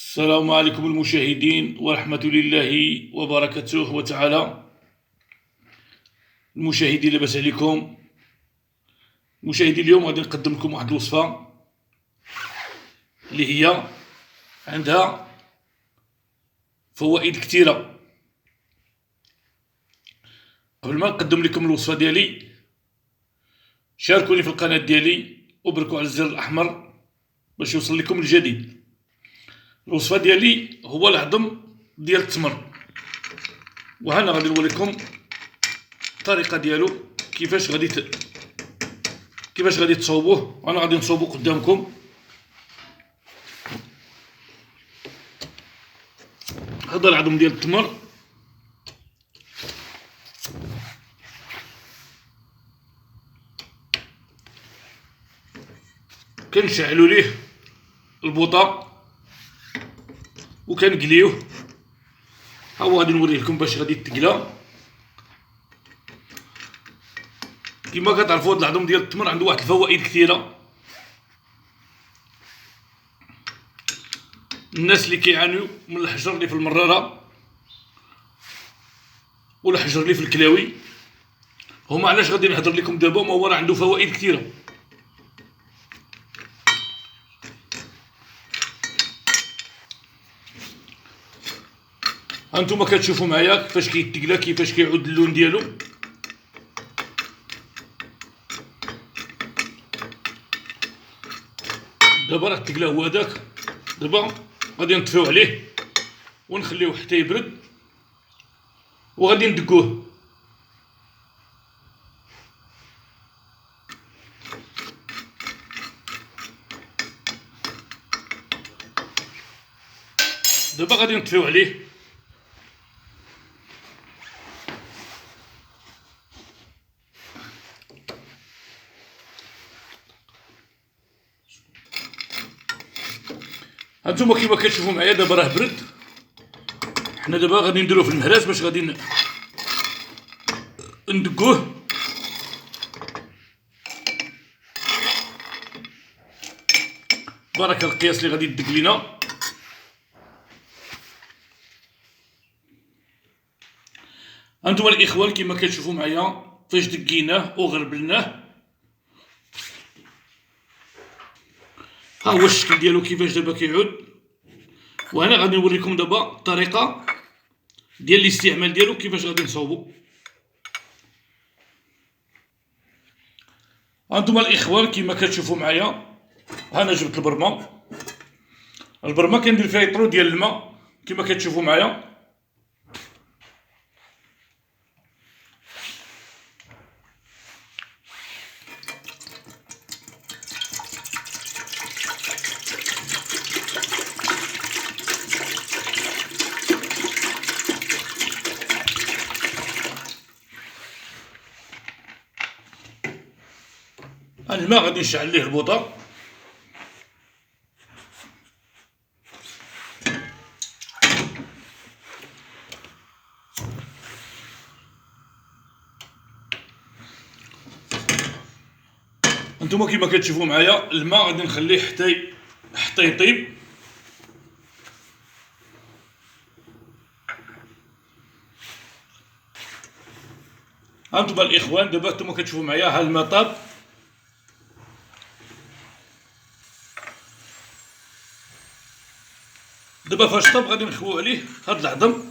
السلام عليكم المشاهدين ورحمة الله وبركاته وتعالى. المشاهدين لاباس عليكم؟ مشاهدين اليوم غادي نقدم لكم واحد الوصفة اللي هي عندها فوائد كثيرة. قبل ما نقدم لكم الوصفة ديالي شاركوني في القناة ديالي وبركوا على الزر الأحمر باش يوصل لكم الجديد. الوصفة ديالي هو العظم ديال التمر، وهنا غادي نوريكم الطريقة ديالو كيفاش غادي تصاوبوه. انا غادي نصاوبو قدامكم. هذا العظم ديال التمر كنشعلو ليه البوطه وكنقليوه. ها هو غادي نوريه لكم باش غادي يتقلى. كما كتعرفوا هذا العظم ديال التمر عنده واحد الفوائد كثيره. الناس اللي كيعانيو من الحجر اللي في المراره والحجر اللي في الكلاوي، هما علاش غادي نهضر لكم دابا، ما هو راه عنده فوائد كثيره. هانتوما كتشوفوا معايا كيفاش كيتقلى، كيفاش كيعود اللون ديالو. دابا راه تقلى هو هذاك. دابا غادي نطفيو عليه ونخليوه حتى يبرد وغادي ندقوه. دابا غادي نطفيو عليه. هانتوما كيما كتشوفوا معايا دابا راه برد. حنا دابا غادي نديروه في المهراس باش غادي ندقوه. بركه القياس اللي غادي يدق لينا. هانتوما الاخوان كيما كتشوفوا معايا فاش دقيناه وغربلناه، ها هو الشكل ديالو كيفاش دابا كيعود. وهنا غادي نوريكم دابا الطريقه ديال الاستعمال ديالو كيفاش غادي نصاوبو. هانتوما الاخوان كيما كتشوفوا معايا، انا جبت البرمه كندير فيها يطرو ديال الماء كيما كتشوفوا معايا. الماء غادي نشعل ليه البوطه. انتما كيما كتشوفوا معايا الماء غادي نخليه حتى يطيب. هانتوما الاخوان دابا نتوما كتشوفوا معايا ها الماء طاب. دابا فاش طاب غادي نخويو عليه هاد العظم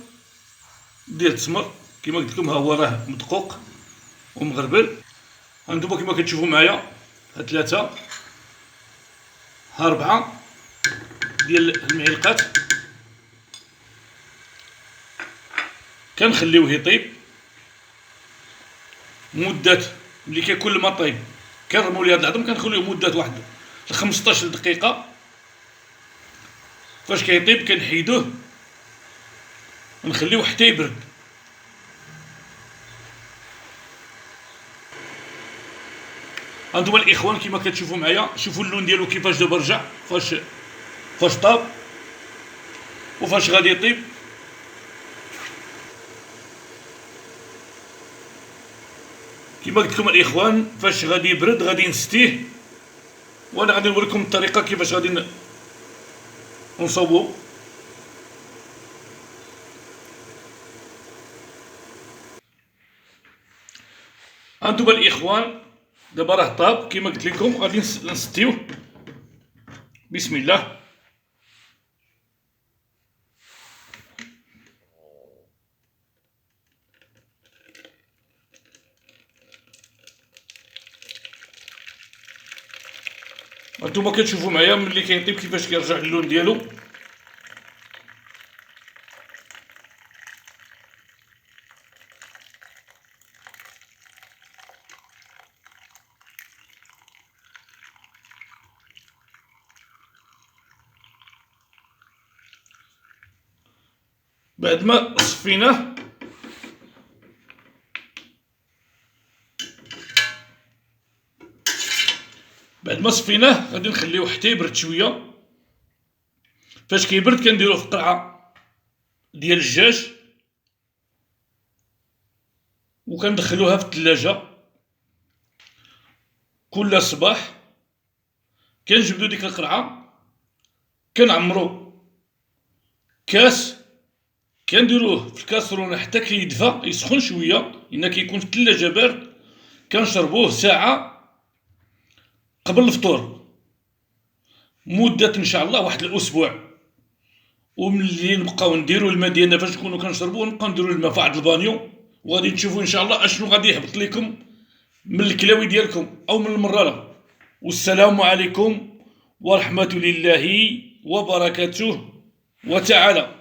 ديال التمر. كيما قلت لكم ها هو راه مدقوق ومغربل. هانتوما كيما كتشوفوا معايا ها 3 ها 4 ديال المعلقات. كنخليوه يطيب مدة ملي كيكون الماء طايب كنرموا ليه هاد العظم كنخليوه مدة واحد 15 دقيقة. فاش كيطيب كنحيدوه ونخليوه حتى يبرد. هانتوما الاخوان كيما كتشوفوا معايا، شوفوا اللون ديالو كيفاش دابا رجع فاش طاب وفاش غادي يطيب. كيما قلت لكم الاخوان فاش غادي يبرد غادي نستيه، وانا غادي نوريكم الطريقه كيفاش غادي نصوبو. هانتوما الاخوان دابا راه طاب كيما قلت لكم، غادي نسديوه. بسم الله. هانتوما كتشوفوا معايا ملي كيطيب كيفاش كيرجع اللون ديالو. بعد ما صفيناه غادي نخليوه حتى يبرد شويه. فاش كيبرد كنديروه في قرعه ديال الدجاج وكندخلوها في الثلاجه. كل صباح كنجبدو ديك القرعه، كنعمرو كاس، كنديروه في الكاسرونه حتى كيدفى يسخن شويه، لان كيكون في الثلاجه بارد. كنشربوه ساعه قبل الفطور، مده ان شاء الله واحد الاسبوع. وملي نبقاو نديرو الماء ديالنا فاش نكونو كنشربوه، نبقاو نديرو الماء في واحد البانيو، وغادي تشوفوا ان شاء الله اشنو غادي يهبط لكم من الكلاوي ديالكم او من المراره. والسلام عليكم ورحمه الله وبركاته وتعالى.